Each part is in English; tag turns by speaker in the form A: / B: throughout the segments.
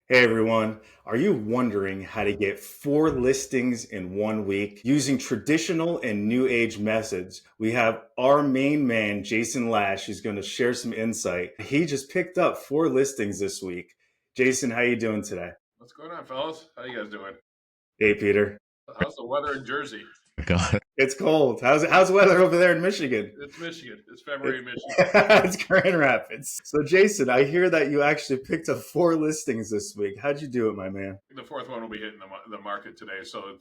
A: Hey everyone, are you wondering how to get four listings in 1 week using traditional and new age methods? We have our main man, Jason Lash, who's going to share some insight. He just picked up four listings this week. Jason, how you doing today?
B: What's going on, fellas? How you guys doing?
A: Hey Peter.
B: How's the weather in Jersey?
A: God. It's cold. How's the weather over there in Michigan?
B: It's Michigan. It's February
A: It's,
B: in Michigan.
A: it's Grand Rapids. So Jason, I hear that you actually picked up four listings this week. How'd you do it, my man?
B: The fourth one will be hitting the market today. So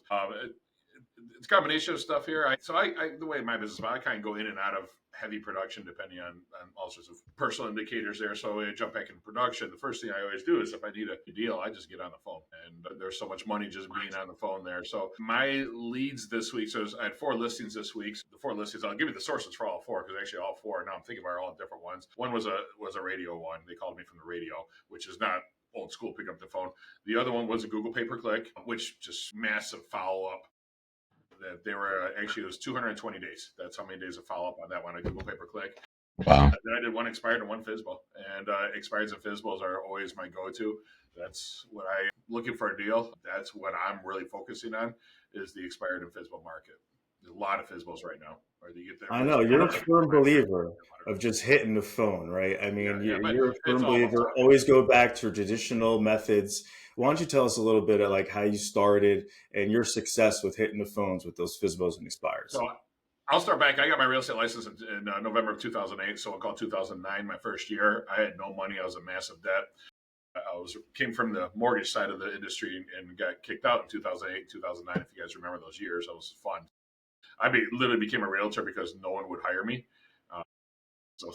B: it's a combination of stuff here. So the way my business, I kind of go in and out of heavy production depending on all sorts of personal indicators there. So when I jump back into production, the first thing I always do is if I need a deal, I just get on the phone. And there's so much money just being on the phone there. So my leads this week, so I had four listings this week. The four listings, I'll give you the sources for all four because actually all four, now I'm thinking about all different ones. One was a radio one. They called me from the radio, which is not old school, pick up the phone. The other one was a Google pay per click, which just massive follow up. That they were actually, it was 220 days. That's how many days of follow up on that one. A Google pay per click.
A: Wow.
B: Then I did one expired and one FISBO, and expireds and FISBOs are always my go to. That's what I'm looking for a deal. That's what I'm really focusing on is the expired and FISBO market. There's a lot of FISBOs right now. Or you get
A: I
B: everybody's
A: know you're a
B: trying to get
A: firm
B: expired.
A: believer of just hitting the phone, right? I
B: Yeah,
A: mean,
B: yeah, but
A: you're a
B: it's
A: firm
B: all about
A: believer.
B: talking.
A: Always go back to traditional methods. Why don't you tell us a little bit of like how you started and your success with hitting the phones with those FISBOs and expires?
B: So I'll start back. I got my real estate license in November of 2008, so I'll call 2009 my first year. I had no money. I was in massive debt. Came from the mortgage side of the industry and got kicked out in 2008, 2009. If you guys remember those years, that was fun. Literally became a realtor because no one would hire me. Uh, so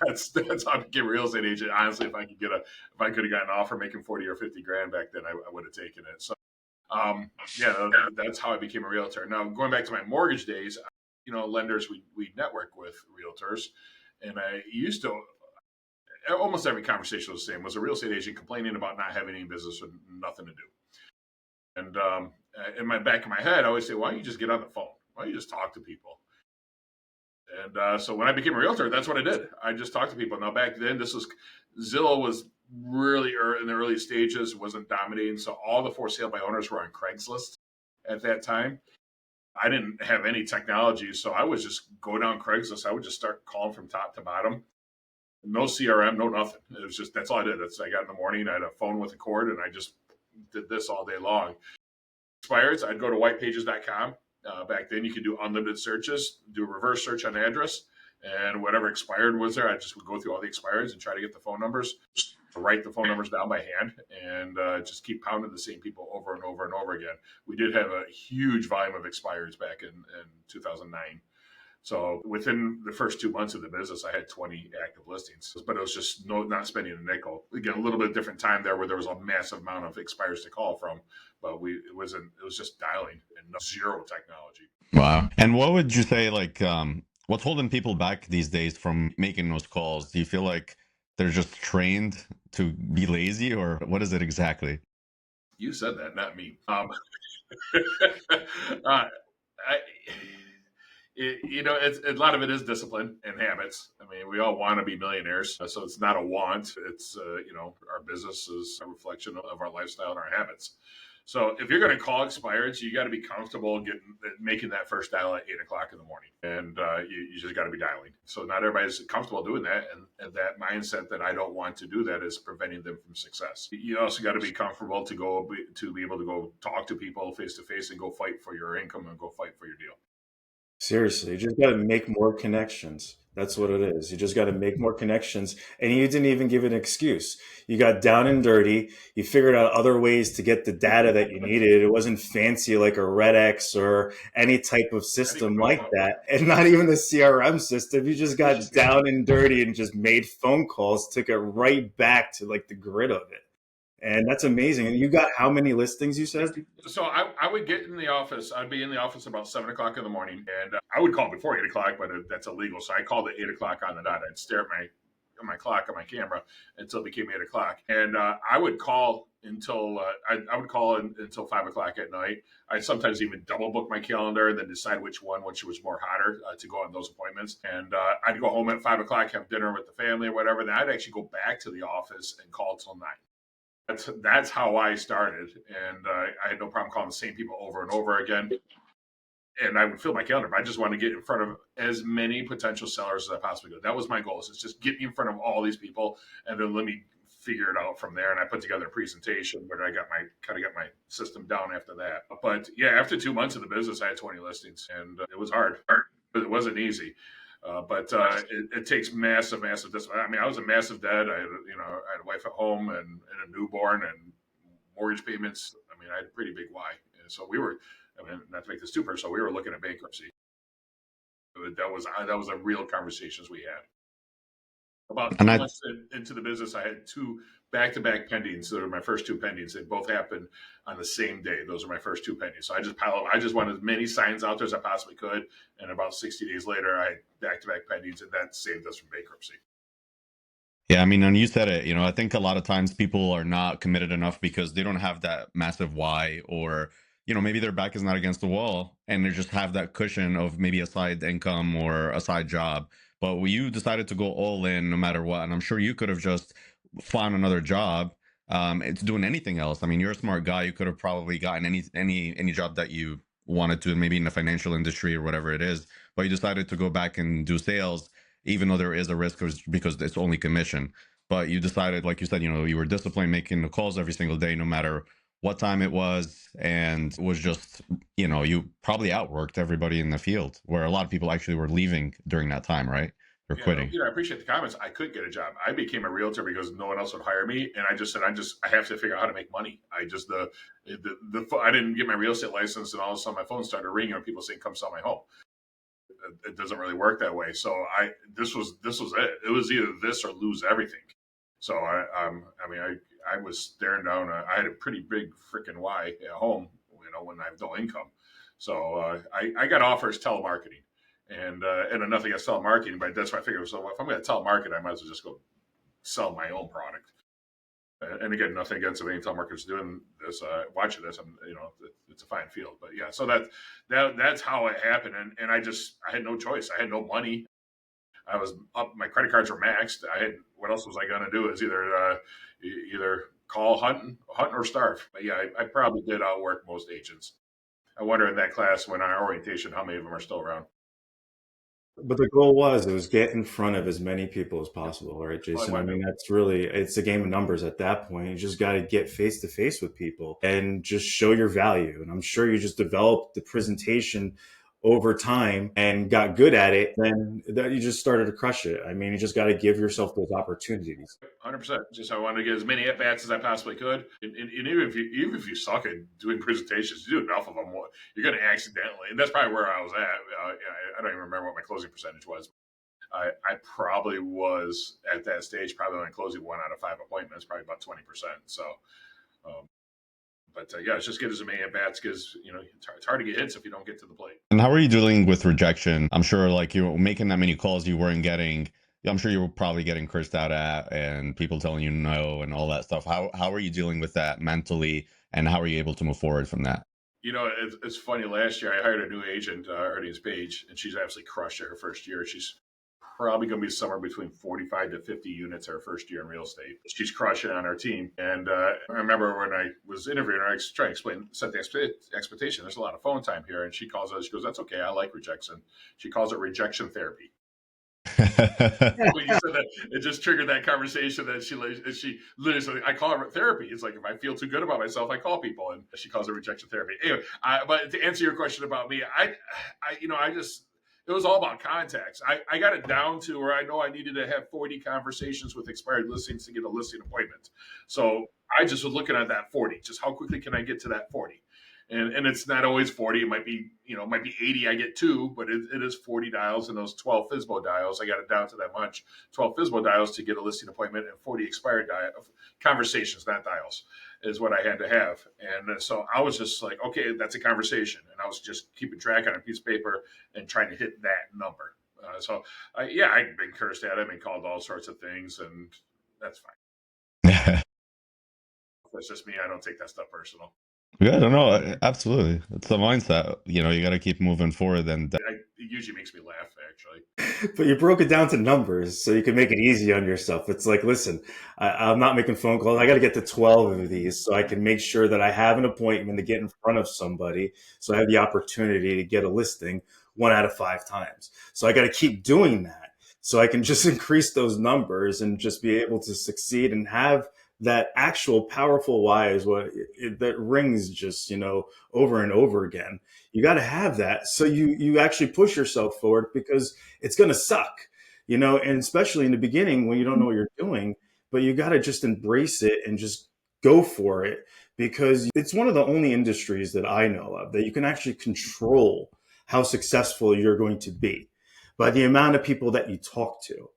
B: that's how I became a real estate agent. Honestly, if I could have gotten an offer making 40 or 50 grand back then, I would have taken it. So yeah, that's how I became a realtor. Now going back to my mortgage days, lenders we network with realtors, and I used to almost every conversation was the same. Was a real estate agent complaining about not having any business or nothing to do. And in my back of my head, I always say, "Why don't you just get on the phone? Why don't you just talk to people?" And so when I became a realtor, that's what I did. I just talked to people. Now back then, Zillow was really in the early stages, wasn't dominating. So all the for sale by owners were on Craigslist at that time. I didn't have any technology, so I would just go down Craigslist. I would just start calling from top to bottom. No CRM, no nothing. It was just that's all I did. I got in the morning. I had a phone with a cord, and I just did this all day long. Expires, I'd go to whitepages.com. Back then, you could do unlimited searches, do a reverse search on address, and whatever expired was there, I just would go through all the expireds and try to get the phone numbers, write the phone numbers down by hand, and just keep pounding the same people over and over and over again. We did have a huge volume of expireds back in 2009. So within the first 2 months of the business, I had 20 active listings, but it was just not spending a nickel. Again, a little bit different time there where there was a massive amount of expires to call from, but it was just dialing and zero technology.
C: Wow. And what would you say, like, what's holding people back these days from making those calls? Do you feel like they're just trained to be lazy, or what is it exactly?
B: You said that, not me. I, it's a lot of it is discipline and habits. I mean, we all want to be millionaires, so it's not a want. It's our business is a reflection of our lifestyle and our habits. So if you're going to call expireds, you got to be comfortable making that first dial at 8 o'clock in the morning, and you just got to be dialing. So not everybody's comfortable doing that, and that mindset that I don't want to do that is preventing them from success. You also got to be comfortable to be able to go talk to people face to face and go fight for your income and go fight for your deal.
A: Seriously, you just got to make more connections. That's what it is. You just got to make more connections. And you didn't even give an excuse. You got down and dirty. You figured out other ways to get the data that you needed. It wasn't fancy like a RedX or any type of
B: Not even
A: system
B: phone
A: like
B: calls.
A: that. And not even the CRM system. You just got down and dirty and just made phone calls, took it right back to like the grid of it. And that's amazing. And you got how many listings you said?
B: So I would get in the office. I'd be in the office about 7 o'clock in the morning, and I would call before 8 o'clock, but that's illegal. So I called at 8 o'clock on the dot. I'd stare at my clock on my camera until it became 8 o'clock, and I would call I would call until 5 o'clock at night. I sometimes even double book my calendar and then decide which was more hotter to go on those appointments. And I'd go home at 5 o'clock, have dinner with the family or whatever. Then I'd actually go back to the office and call till 9. That's how I started, and I had no problem calling the same people over and over again. And I would fill my calendar. But I just wanted to get in front of as many potential sellers as I possibly could. That was my goal. Is just get me in front of all these people, and then let me figure it out from there. And I put together a presentation where I got my system down after that. But yeah, after 2 months of the business, I had 20 listings, and it was hard. But it wasn't easy. It takes massive, massive discipline. I mean, I was a massive dad. I had a wife at home and a newborn and mortgage payments. I mean, I had a pretty big why. And so we were, I mean, not to make this too personal, we were looking at bankruptcy. That was a real conversations we had. About
C: And
B: two
C: I
B: months into the business, I had two back-to-back pendings. Those are my first two pendings. They both happened on the same day. Those are my first two pendings. So I just wanted as many signs out there as I possibly could. And about 60 days later, I had back-to-back pendings, and that saved us from bankruptcy.
C: Yeah, I mean, and you said it, I think a lot of times people are not committed enough because they don't have that massive why, or, maybe their back is not against the wall and they just have that cushion of maybe a side income or a side job. But you decided to go all in no matter what. And I'm sure you could have just found another job. It's doing anything else. I mean, you're a smart guy. You could have probably gotten any job that you wanted to, maybe in the financial industry or whatever it is. But you decided to go back and do sales, even though there is a risk because it's only commission. But you decided, like you said, you were disciplined, making the calls every single day, no matter what time it was, and was just, you probably outworked everybody in the field, where a lot of people actually were leaving during that time, right? Or
B: Yeah, no,
C: quitting.
B: Peter, I appreciate the comments. I could get a job. I became a realtor because no one else would hire me, and I just said, I have to figure out how to make money. I didn't get my real estate license, and all of a sudden my phone started ringing, and people saying, "Come sell my home." It doesn't really work that way. So this was it. It was either this or lose everything. So I was staring down. I had a pretty big freaking Y at home, when I have no income. So I got offers telemarketing, and nothing against telemarketing, but that's why I figured. So if I'm going to telemarket, I might as well just go sell my own product. And again, nothing against if any telemarketers doing this, watching this, it's a fine field. But yeah, so that's how it happened, and I had no choice. I had no money. I was up. My credit cards were maxed. What else was I going to do? Is either call hunt or starve. But yeah, I probably did outwork most agents. I wonder in that class when our orientation, how many of them are still around?
A: But the goal was it was get in front of as many people as
B: Yep.
A: possible, right,
B: All I
A: Jason? I
B: wanted to
A: mean,
B: do.
A: that's really it's a game of numbers at that point. You just got to get face to face with people and just show your value. And I'm sure you just developed the presentation over time and got good at it. Then that you just started to crush it. I mean, you just got to give yourself those opportunities.
B: 100%. Just I wanted to get as many at bats as I possibly could, and even if you suck at doing presentations, you do enough of them, you're going to accidentally, and that's probably where I was at. I don't even remember what my closing percentage was. I probably was at that stage, probably only closing 1 out of 5 appointments, probably about 20%. So, um, yeah, it's just get as many at bats because it's hard to get hits if you don't get to the plate.
C: And how are you dealing with rejection? I'm sure, like, you were making that many calls you weren't getting. I'm sure you were probably getting cursed out at and people telling you no and all that stuff. How are you dealing with that mentally, and how are you able to move forward from that?
B: It's funny. Last year, I hired a new agent, her name's Paige, and she's absolutely crushed it her first year. She's probably going to be somewhere between 45 to 50 units her first year in real estate. She's crushing on our team. And I remember when I was interviewing her, I was trying to set the expectation. There's a lot of phone time here. And she goes, "That's okay. I like rejection." She calls it rejection therapy. When you said that, it just triggered that conversation that she literally said, "I call it therapy." It's like if I feel too good about myself, I call people, and she calls it rejection therapy. Anyway, but to answer your question about me, I just it was all about contacts. I got it down to where I know I needed to have 40 conversations with expired listings to get a listing appointment. So I just was looking at that 40. Just how quickly can I get to that 40? And it's not always 40. It might be 80. I get two, but it is 40 dials and those 12 FISBO dials. I got it down to that much. 12 FISBO dials to get a listing appointment and 40 expired conversations, not dials, is what I had to have. And so I was just like, okay, that's a conversation, and I was just keeping track on a piece of paper and trying to hit that number. I've been cursed at. I've been called all sorts of things, and that's fine. That's just me. I don't take that stuff personal.
C: Yeah, no, no, absolutely. It's the mindset. You got to keep moving forward. And
B: It usually makes me laugh, actually.
A: But you broke it down to numbers so you can make it easy on yourself. It's like, listen, I'm not making phone calls. I got to get to 12 of these so I can make sure that I have an appointment to get in front of somebody. So I have the opportunity to get a listing 1 out of 5 times. So I got to keep doing that so I can just increase those numbers and just be able to succeed and have that actual powerful why is what that rings just, over and over again. You got to have that so you actually push yourself forward because it's going to suck, and especially in the beginning when you don't know what you're doing, but you got to just embrace it and just go for it because it's one of the only industries that I know of that you can actually control how successful you're going to be by the amount of people that you talk to.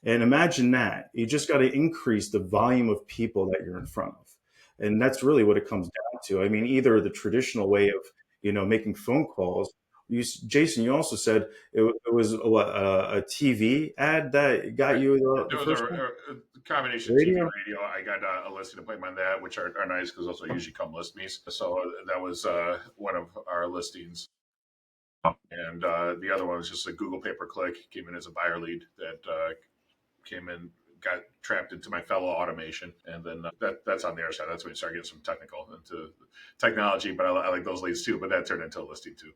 A: And imagine that you just got to increase the volume of people that you're in front of. And that's really what it comes down to. I mean, either the traditional way of, making phone calls. Jason, you also said it was a TV ad that got
B: Right.
A: you
B: There
A: the
B: was a,
A: first one?
B: a combination TV
A: Radio?
B: radio. I got a listing appointment on that, which are nice because those will usually come list me. So that was one of our listings. And the other one was just a Google pay per click. Came in as a buyer lead that came in, got trapped into my fellow automation, and then that's on the other side. That's when you start getting some technical into technology. But I like those leads too. But that turned into a listing too.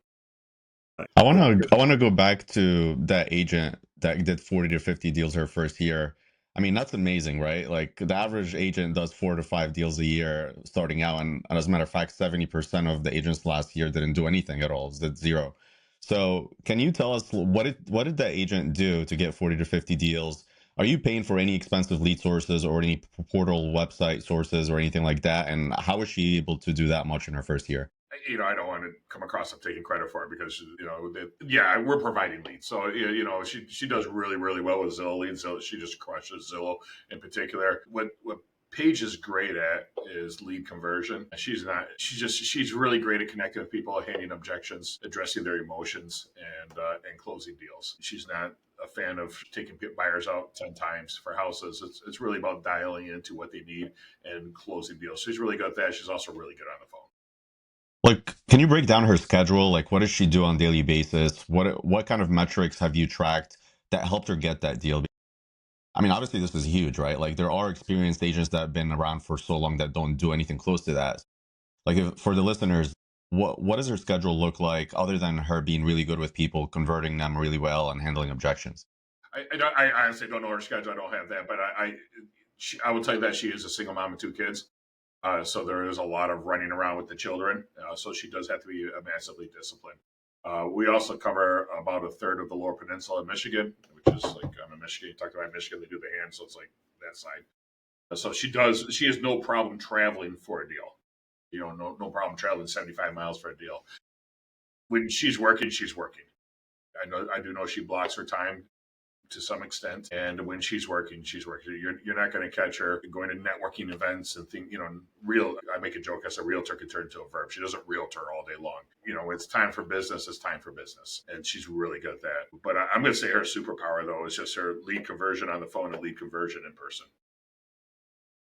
C: I want to go back to that agent that did 40 to 50 deals her first year. I mean, that's amazing, right? Like the average agent does 4 to 5 deals a year starting out, and as a matter of fact, 70% of the agents last year didn't do anything at all, did zero. So, can you tell us what did that agent do to get 40 to 50 deals? Are you paying for any expensive lead sources or any portal website sources or anything like that? And how was she able to do that much in her first year?
B: I don't want to come across as taking credit for it because yeah, we're providing leads. So she does really really well with Zillow leads. So she just crushes Zillow in particular. What Paige is great at is lead conversion. She's not. She's really great at connecting with people, handing objections, addressing their emotions, and closing deals. She's not a fan of taking buyers out 10 times for houses. It's really about dialing into what they need and closing deals. She's really good at that. She's also really good on the phone.
C: Like, can you break down her schedule? Like, what does she do on a daily basis? What kind of metrics have you tracked that helped her get that deal? I mean, obviously, this is huge, right? Like, there are experienced agents that have been around for so long that don't do anything close to that. Like, for the listeners, what does her schedule look like other than her being really good with people, converting them really well, and handling objections?
B: I honestly don't know her schedule. I don't have that, but I will tell you that she is a single mom of 2 kids. So there is a lot of running around with the children. So she does have to be massively disciplined. We also cover about a third of the Lower Peninsula in Michigan, which is like I'm in Michigan. You talked about Michigan, they do the hand, so it's like that side. So she does. She has no problem traveling for a deal. No problem traveling 75 miles for a deal. When she's working, she's working. I do know she blocks her time to some extent. And when she's working, she's working. You're not going to catch her going to networking events and think, real. I make a joke. I said, realtor can turn into a verb. She doesn't realtor all day long. It's time for business. It's time for business. And she's really good at that. But I'm going to say her superpower, though, is just her lead conversion on the phone and lead conversion in person.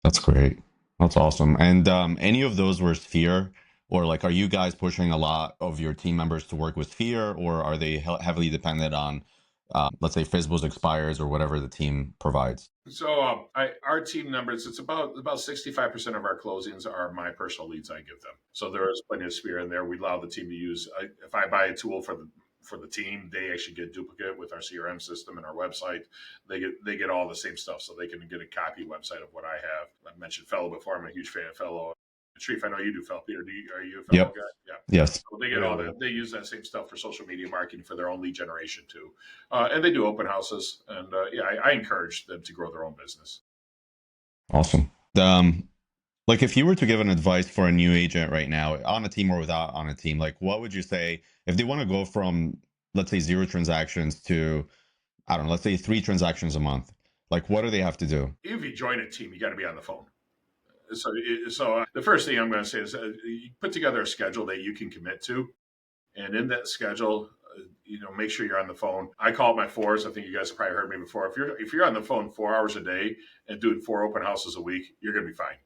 C: That's great. That's awesome. And any of those were Sphere, or like, are you guys pushing a lot of your team members to work with Sphere, or are they heavily dependent on, let's say, FISBOs expires or whatever the team provides?
B: So our team numbers, it's about 65% of our closings are my personal leads I give them. So there is plenty of Sphere in there. We allow the team to use. If I buy a tool for the team, they actually get duplicate with our CRM system and our website. They get all the same stuff, so they can get a copy website of what I have. I mentioned Fellow before. I'm a huge fan of Fellow. Sharif, I know you do Fellow. Peter, are you a Fellow
C: Yep.
B: guy? Yeah.
C: Yes.
B: So they get all that. They use that same stuff for social media marketing for their own lead generation too, and they do open houses. And yeah, I encourage them to grow their own business.
C: Awesome. Like, if you were to give an advice for a new agent right now, on a team or without on a team, like, what would you say if they want to go from, let's say, 0 transactions to, I don't know, let's say 3 transactions a month? Like, what do they have to do?
B: If you join a team, you got to be on the phone. So the first thing I'm going to say is you put together a schedule that you can commit to, and in that schedule, make sure you're on the phone. I call it my fours. I think you guys have probably heard me before. If you're on the phone 4 hours a day and doing 4 open houses a week, you're going to be fine.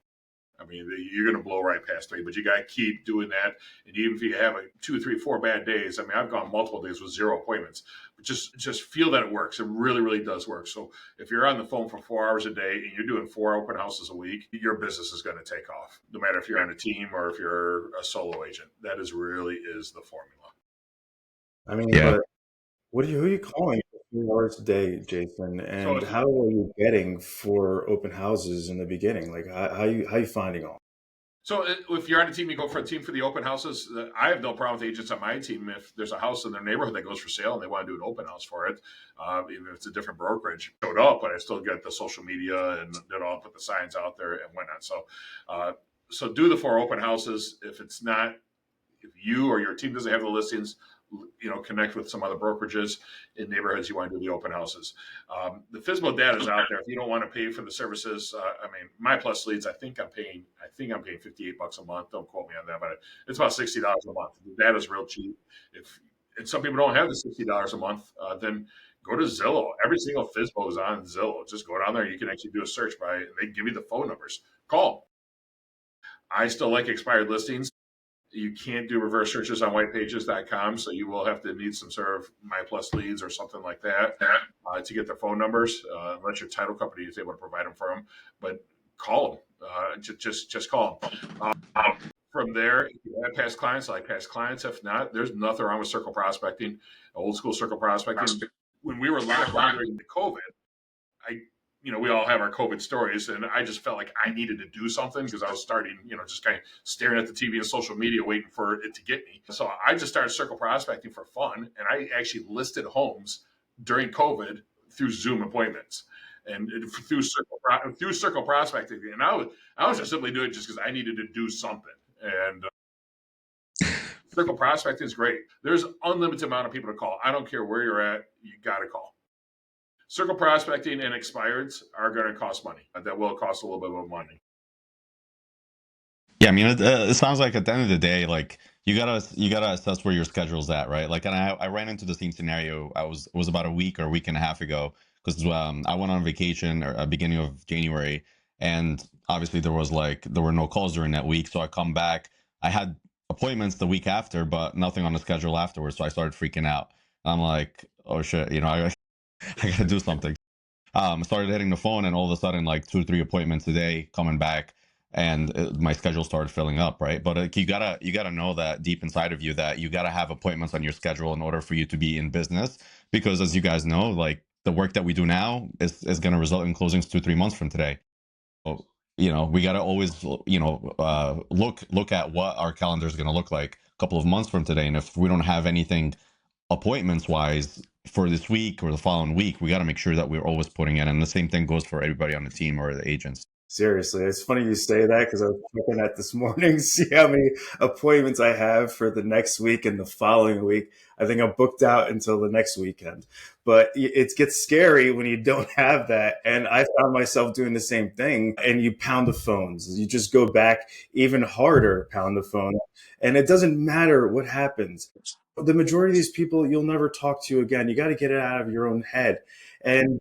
B: I mean, you're going to blow right past 3, but you got to keep doing that. And even if you have 2, 3, 4 bad days, I mean, I've gone multiple days with 0 appointments, but just feel that it works. It really, really does work. So if you're on the phone for 4 hours a day and you're doing 4 open houses a week, your business is going to take off, no matter if you're on a team or if you're a solo agent. That really is the formula.
A: I mean,
C: Yeah.
A: but who are you calling for 3 hours a day, Jason?
B: So
A: And
B: if
A: how are you getting for open houses in the beginning? Like, how you finding all?
B: So if you're on a team, you go for a team for the open houses. I have no problem with agents on my team. If there's a house in their neighborhood that goes for sale and they want to do an open house for it, even if it's a different brokerage, showed up, but I still get the social media and did all put the signs out there and whatnot. So do the 4 open houses. If you or your team doesn't have the listings, connect with some other brokerages in neighborhoods you want to do the open houses. The FSBO data is out there. If you don't want to pay for the services, I mean, My Plus Leads, I think I'm paying $58 a month. Don't quote me on that, but it's about $60 a month. The data is real cheap. And some people don't have the $60 a month, then go to Zillow. Every single FSBO is on Zillow. Just go down there. You can actually do a search they give you the phone numbers. Call. I still like expired listings. You can't do reverse searches on whitepages.com, so you will have to need some sort of My Plus Leads or something like that to get their phone numbers, unless your title company is able to provide them for them. But call them. Just call them. From there, if you have past clients, I like past clients. If not, there's nothing wrong with circle prospecting, old school circle prospecting. When we were locked down during the COVID, we all have our COVID stories, and I just felt like I needed to do something because I was starting, just kind of staring at the TV and social media, waiting for it to get me. So I just started circle prospecting for fun, and I actually listed homes during COVID through Zoom appointments and through circle prospecting. And I was just simply doing it just because I needed to do something. And circle prospecting is great. There's unlimited amount of people to call. I don't care where you're at, you got to call. Circle prospecting and expireds are going to cost money. That will cost a little bit of money.
C: Yeah, I mean, it sounds like at the end of the day, like you gotta assess where your schedule's at, right? Like, and I ran into the same scenario. It was about a week or a week and a half ago because I went on vacation or beginning of January, and obviously there were no calls during that week. So I come back, I had appointments the week after, but nothing on the schedule afterwards. So I started freaking out. I'm like, oh shit, I gotta do something. Started hitting the phone, and all of a sudden, like 2 or 3 appointments a day coming back, and my schedule started filling up. Right, but you gotta know that deep inside of you that you gotta have appointments on your schedule in order for you to be in business. Because as you guys know, like the work that we do now is gonna result in closings 2 or 3 months from today. So, we gotta always look at what our calendar is gonna look like a couple of months from today, and if we don't have anything appointments wise for this week or the following week, we got to make sure that we're always putting in. And the same thing goes for everybody on the team or the agents.
A: Seriously, it's funny you say that because I was checking at this morning, see how many appointments I have for the next week and the following week. I think I'm booked out until the next weekend. But it gets scary when you don't have that. And I found myself doing the same thing. And you pound the phones. You just go back even harder, pound the phone. And it doesn't matter what happens. The majority of these people you'll never talk to again. You got to get it out of your own head and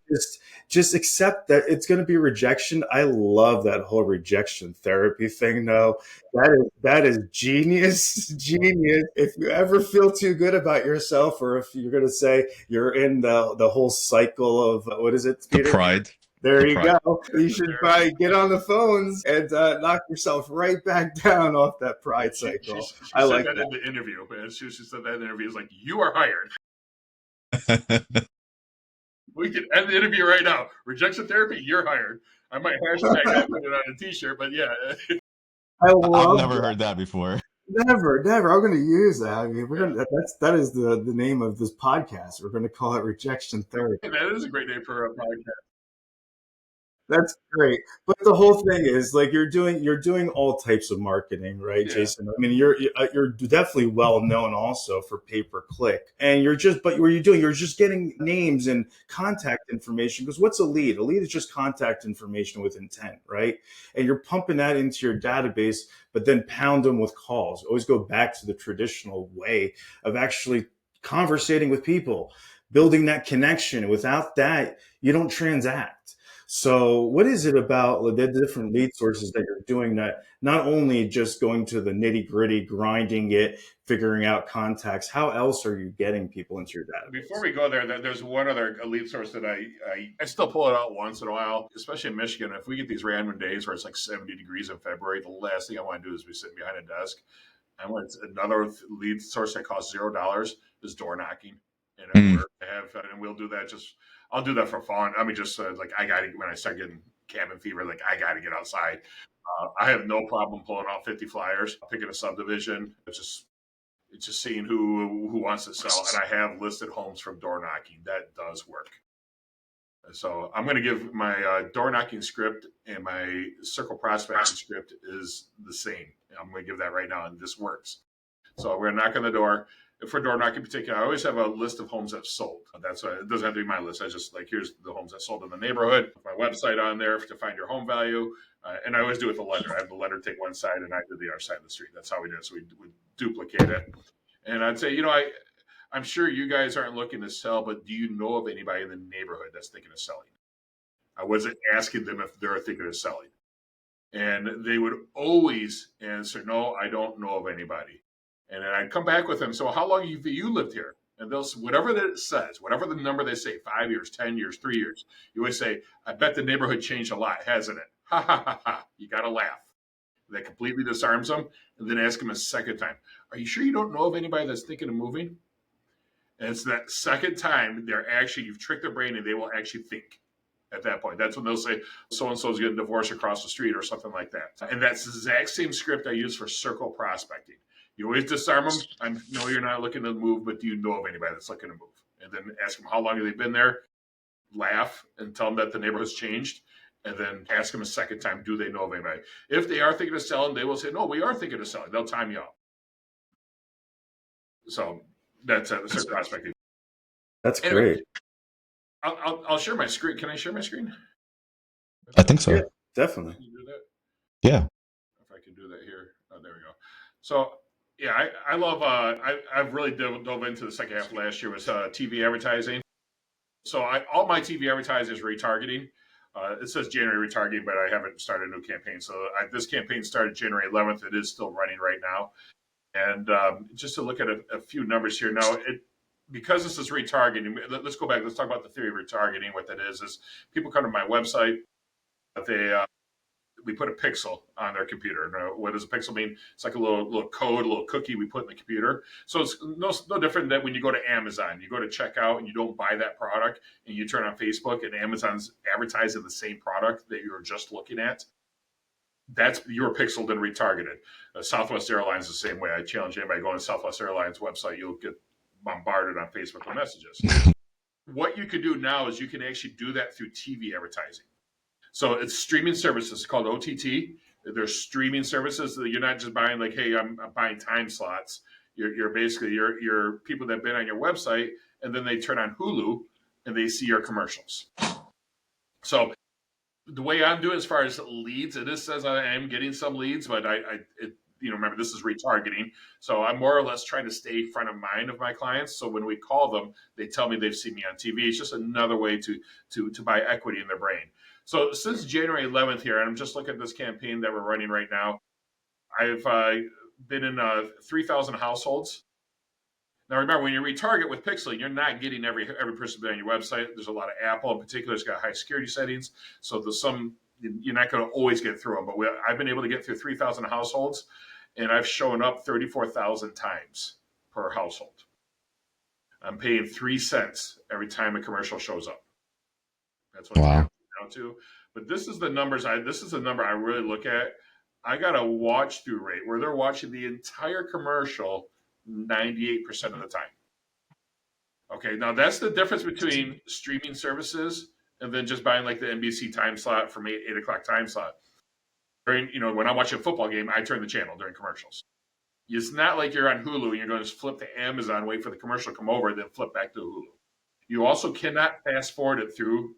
A: just accept that it's going to be rejection. I love that whole rejection therapy thing. No, that is genius, genius. If you ever feel too good about yourself, or if you're going to say you're in the whole cycle of what is it,
C: The
A: Peter?
C: pride.
A: There
C: The
A: you
C: pride.
A: go. You should probably get on the phones and knock yourself right back down off that pride cycle.
B: She
A: I
B: said
A: like
B: that in
A: that.
B: the interview. She said that in the interview. It's like, you are hired. We can end the interview right now. Rejection therapy, you're hired. I might hashtag that and put it on a t-shirt, but yeah.
A: I
C: I've
A: love
C: never
A: that.
C: heard that before.
A: Never, never. I'm going to use that. I mean, that is the name of this podcast. We're going to call it rejection therapy.
B: That is a great name for a podcast.
A: That's great. But the whole thing is like you're doing all types of marketing, right,
B: Yeah.
A: Jason? I mean, you're definitely well known also for pay per click, and but what you're doing, you're just getting names and contact information. Because what's a lead? A lead is just contact information with intent, right? And you're pumping that into your database, but then pound them with calls. Always go back to the traditional way of actually conversating with people, building that connection. Without that, you don't transact. So, what is it about the different lead sources that you're doing that not only just going to the nitty gritty, grinding it, figuring out contacts? How else are you getting people into your
B: Before
A: database?
B: we go there, there's one other lead source that I still pull it out once in a while, especially in Michigan. If we get these random days where it's like 70 degrees in February, the last thing I want to do is be sitting behind a desk. I want another lead source that costs $0 is door knocking, and it
C: Mm.
B: works. And we'll do that. I'll do that for fun. I mean, just like I got to when I start getting cabin fever, like I got to get outside. I have no problem pulling out 50 flyers, picking a subdivision. It's just seeing who wants to sell, and I have listed homes from door knocking. That does work. So I'm going to give my door knocking script and my circle prospecting script is the same. I'm going to give that right now, and this works. So we're going to knock on the door. For door knocking in particular, I always have a list of homes that sold. That's it doesn't have to be my list. I just like here's the homes that sold in the neighborhood. My website on there to find your home value, and I always do it with the lender. I have the lender take one side, and I do the other side of the street. That's how we do it. So we duplicate it. And I'd say, I'm sure you guys aren't looking to sell, but do you know of anybody in the neighborhood that's thinking of selling? I wasn't asking them if they're thinking of selling. And they would always answer, no, I don't know of anybody. And then I'd come back with them. So how long have you lived here? And they'll whatever that it says, whatever the number they say, 5 years, 10 years, 3 years, you always say, I bet the neighborhood changed a lot, hasn't it? Ha ha ha ha. You got to laugh. That completely disarms them. And then ask them a second time, are you sure you don't know of anybody that's thinking of moving? And it's that second time you've tricked their brain and they will actually think at that point. That's when they'll say, so and so's getting divorced across the street or something like that. And that's the exact same script I use for circle prospecting. You always disarm them. I know you're not looking to move, but do you know of anybody that's looking to move? And then ask them how long have they been there, laugh, and tell them that the neighborhood's changed. And then ask them a second time, do they know of anybody? If they are thinking of selling, they will say, no, we are thinking of selling. They'll time you out. So that's the circle prospecting.
A: That's
B: Anyway,
A: great.
B: I'll share my screen. Can I share my screen?
C: I think
A: Yeah,
C: so.
A: definitely.
B: Can you do that?
C: Yeah.
B: If I can do that here. Oh, there we go. So yeah, I love. I've really dove into the second half of last year was TV advertising. So all my TV advertising is retargeting. It says January retargeting, but I haven't started a new campaign. So this campaign started January 11th. It is still running right now. And just to look at a few numbers here now, because this is retargeting. Let's go back. Let's talk about the theory of retargeting. What that is people come to my website. They we put a pixel on their computer. Now, what does a pixel mean? It's like a little code, a little cookie we put in the computer. So it's no different than when you go to Amazon. You go to checkout and you don't buy that product, and you turn on Facebook and Amazon's advertising the same product that you were just looking at. That's your pixeled and retargeted. Southwest Airlines the same way. I challenge anybody going to Southwest Airlines website, you'll get bombarded on Facebook with messages. What you can do now is you can actually do that through TV advertising. So it's streaming services called OTT. There's streaming services that you're not just buying like, hey, I'm buying time slots. You're basically your people that have been on your website, and then they turn on Hulu and they see your commercials. So the way I'm doing as far as leads, it says I am getting some leads, but remember this is retargeting. So I'm more or less trying to stay front of mind of my clients. So when we call them, they tell me they've seen me on TV. It's just another way to buy equity in their brain. So since January 11th here, and I'm just looking at this campaign that we're running right now, I've been in 3,000 households. Now remember, when you retarget with pixeling, you're not getting every person on your website. There's a lot of Apple in particular. It's got high security settings, so there's some you're not going to always get through them. But I've been able to get through 3,000 households, and I've shown up 34,000 times per household. I'm paying 3 cents every time a commercial shows up. That's what's
C: Wow.
B: down to. But this is the numbers. This is the number I really look at. I got a watch through rate where they're watching the entire commercial 98% of the time. Okay, now that's the difference between streaming services and then just buying like the NBC time slot from 8 o'clock time slot. During, when I watch a football game, I turn the channel during commercials. It's not like you're on Hulu and you're going to flip to Amazon, wait for the commercial to come over, then flip back to Hulu. You also cannot fast forward it through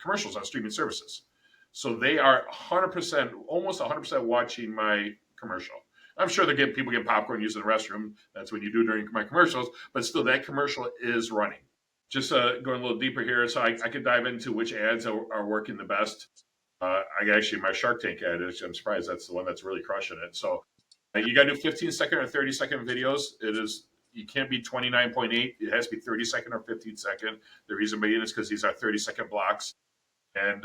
B: commercials on streaming services. So they are 100%, almost 100% watching my commercial. I'm sure people get popcorn using the restroom. That's what you do during my commercials. But still, that commercial is running. just going a little deeper here, so I could dive into which ads are working the best. I actually, my Shark Tank ad is, I'm surprised that's the one that's really crushing it. So you got to do 15-second or 30-second videos. You can't be 29.8. It has to be 30-second or 15-second. The reason being is because these are 30-second blocks. And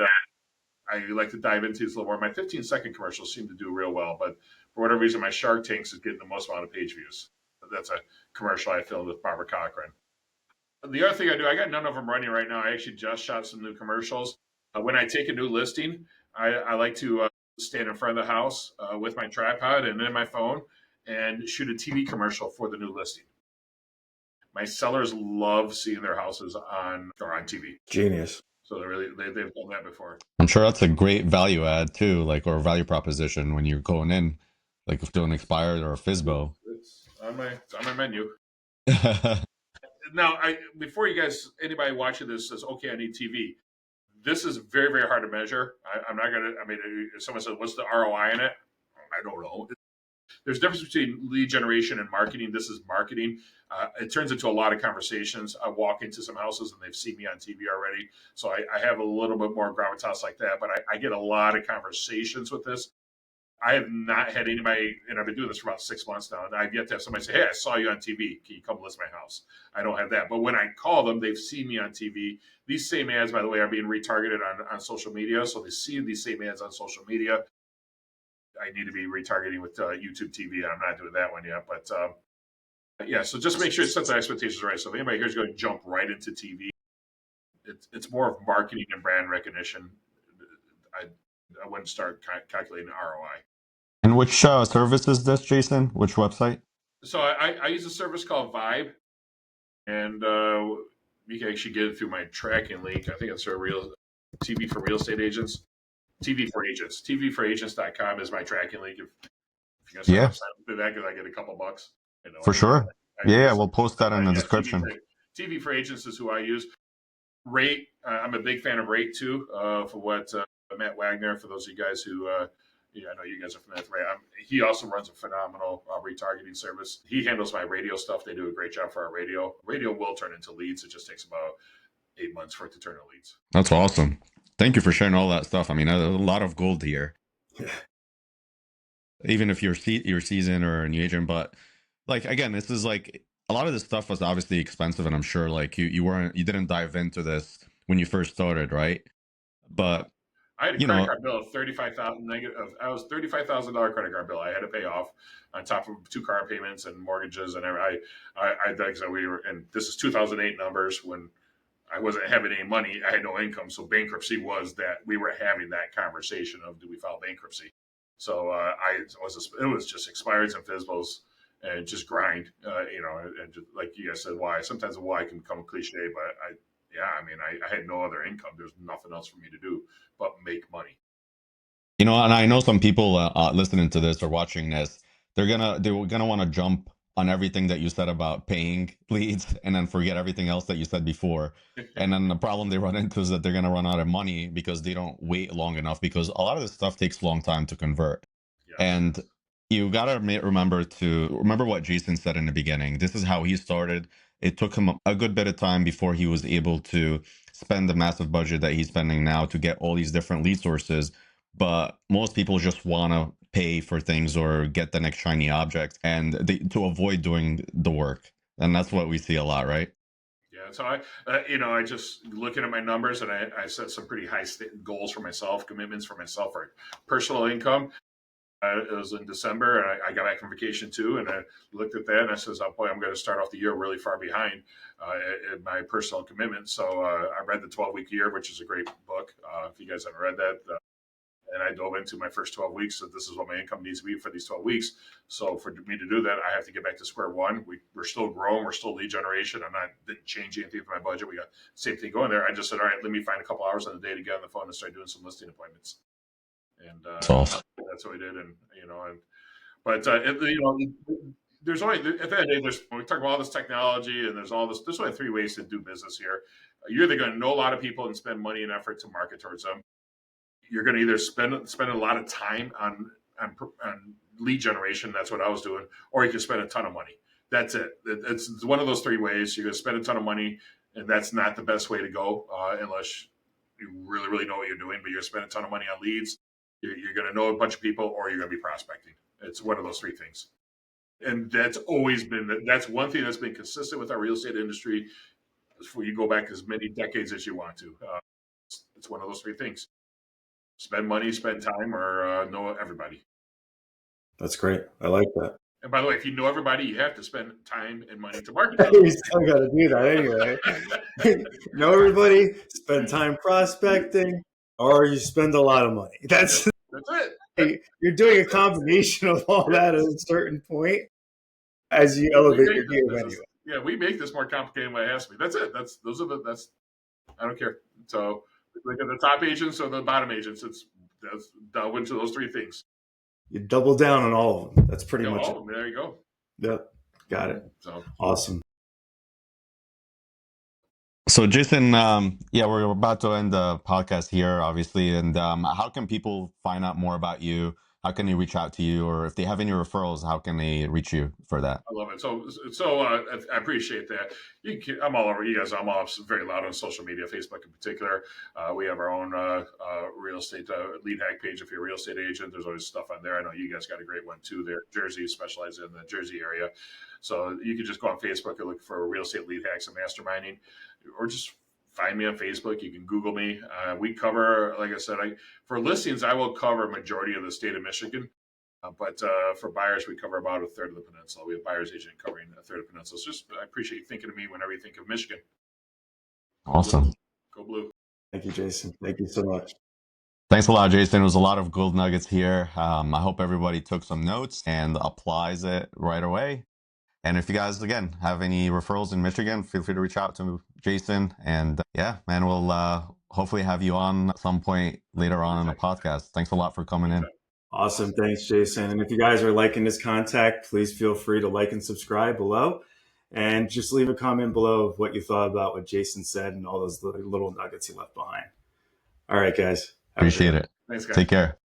B: I like to dive into these a little more. My 15-second commercials seem to do real well, but for whatever reason, my Shark Tanks is getting the most amount of page views. That's a commercial I filmed with Barbara Cochran. The other thing I do, I got none of them running right now. I actually just shot some new commercials. When I take a new listing, I like to stand in front of the house with my tripod and then my phone and shoot a TV commercial for the new listing. My sellers love seeing their houses on TV.
A: Genius.
B: So they've done that before.
C: I'm sure that's a great value add too, like, or value proposition when you're going in, like if doing expired or a FISBO.
B: It's on my menu. Now, before you guys, anybody watching this says, okay, I need TV. This is very, very hard to measure. I'm not going to, I mean, if someone says, what's the ROI in it? I don't know. There's a difference between lead generation and marketing. This is marketing. It turns into a lot of conversations. I walk into some houses and they've seen me on TV already. So I have a little bit more gravitas like that, but I get a lot of conversations with this. I have not had anybody, and I've been doing this for about 6 months now, and I've yet to have somebody say, hey, I saw you on TV. Can you come list my house? I don't have that. But when I call them, they've seen me on TV. These same ads, by the way, are being retargeted on social media. So they see these same ads on social media. I need to be retargeting with YouTube TV. I'm not doing that one yet. But yeah, so just make sure it sets the expectations right. So if anybody here is going to jump right into TV, it's more of marketing and brand recognition. I wouldn't start calculating ROI.
C: And which service is this, Jason? Which website?
B: So I use a service called Vibe, and you can actually get it through my tracking link. I think it's a real TV for real estate agents. TV for agents. TVforagents.com is my tracking link. If you're going to sign up for that, because I get a couple bucks.
C: For sure. Yeah, we'll post that in the description.
B: TV for agents is who I use. Rate. I'm a big fan of Rate too. For what Matt Wagner. For those of you guys who. I know you guys are from that, right? He also runs a phenomenal retargeting service. He handles my radio stuff. They do a great job for our radio. Radio will turn into leads. It just takes about 8 months for it to turn into leads.
C: That's awesome. Thank you for sharing all that stuff. I mean, a lot of gold here. Even if you're seasoned or a new agent, but like, again, this is like, a lot of this stuff was obviously expensive, and I'm sure like you didn't dive into this when you first started, right? But
B: I had a credit card bill of $35,000 I was $35,000 credit card bill I had to pay off on top of 2 car payments and mortgages and everything. And this is 2008 numbers when I wasn't having any money. I had no income, so bankruptcy was that we were having that conversation of, do we file bankruptcy? So it was just expireds and FISBOs and just grind, and just, like you guys said, why sometimes the why can become a cliche, but I had no other income. There's nothing else for me to do but make money.
C: And I know some people listening to this or watching this, they're gonna want to jump on everything that you said about paying leads and then forget everything else that you said before. And then the problem they run into is that they're gonna run out of money because they don't wait long enough, because a lot of this stuff takes a long time to convert.
B: Yes.
C: And you gotta remember what Jason said in the beginning. This is how he started. It took him a good bit of time before he was able to spend the massive budget that he's spending now to get all these different lead sources. But most people just want to pay for things or get the next shiny object, and to avoid doing the work. And that's what we see a lot, right?
B: Yeah. So I just looking at my numbers, and I set some pretty high goals for myself, commitments for myself for personal income. It was in December, and I got back from vacation too, and I looked at that, and I says, "Oh boy, I'm going to start off the year really far behind in my personal commitment." So I read the 12-week year, which is a great book. If you guys haven't read that, and I dove into my first 12 weeks. So this is what my income needs to be for these 12 weeks. So for me to do that, I have to get back to square one. We're still growing. We're still lead generation. Didn't change anything for my budget. We got the same thing going there. I just said, all right, let me find a couple hours on the day to get on the phone and start doing some listing appointments. And that's what we did. There's only, at the end of the day, when we talk about all this technology and there's only 3 ways to do business here. You're either going to know a lot of people and spend money and effort to market towards them. You're going to either spend a lot of time on lead generation. That's what I was doing. Or you can spend a ton of money. That's it. It's one of those 3 ways. You're going to spend a ton of money And that's not the best way to go unless you really, really know what you're doing, but you're spending a ton of money on leads. You're going to know a bunch of people, or you're going to be prospecting. It's one of those three things. And that's always been, that's one thing that's been consistent with our real estate industry. You go back as many decades as you want to. It's one of those three things: spend money, spend time, or know everybody.
A: That's great. I like that.
B: And by the way, if you know everybody, you have to spend time and money to market them.
A: You still got to do that anyway. Know everybody, spend time prospecting, or you spend a lot of money. That's
B: it.
A: You're doing a combination of all that at a certain point as you elevate your game anyway.
B: Yeah, we make this more complicated than what it has to be. That's it. That's I don't care. So look at the top agents or the bottom agents. That's delve into those three things.
A: You double down on all of them. That's pretty much it.
B: There you go.
A: Yep. Got it. So awesome.
C: So Jason, yeah, we're about to end the podcast here, obviously. And how can people find out more about you? How can they reach out to you? Or if they have any referrals, how can they reach you for that?
B: I love it. So I appreciate that. I'm all over you guys. I'm all very loud on social media, Facebook in particular. We have our own real estate lead hack page. If you're a real estate agent, there's always stuff on there. I know you guys got a great one too there. Jersey, specialize in the Jersey area. So you can just go on Facebook and look for real estate lead hacks and masterminding, or just find me on Facebook. You can Google me. We cover, like I said, for listings, I will cover a majority of the state of Michigan. But for buyers, we cover about a third of the peninsula. We have buyer's agent covering a third of the peninsula. So I appreciate you thinking of me whenever you think of Michigan.
C: Awesome.
B: Go Blue.
A: Thank you, Jason. Thank you so much.
C: Thanks a lot, Jason. It was a lot of gold nuggets here. I hope everybody took some notes and applies it right away. And if you guys, again, have any referrals in Michigan, feel free to reach out to Jason. And yeah, man, we'll hopefully have you on at some point later on in the podcast. Thanks a lot for coming in.
A: Awesome. Thanks, Jason. And if you guys are liking this content, please feel free to like and subscribe below. And just leave a comment below of what you thought about what Jason said and all those little nuggets he left behind. All right, guys.
C: Appreciate it.
B: Thanks, guys.
C: Take care.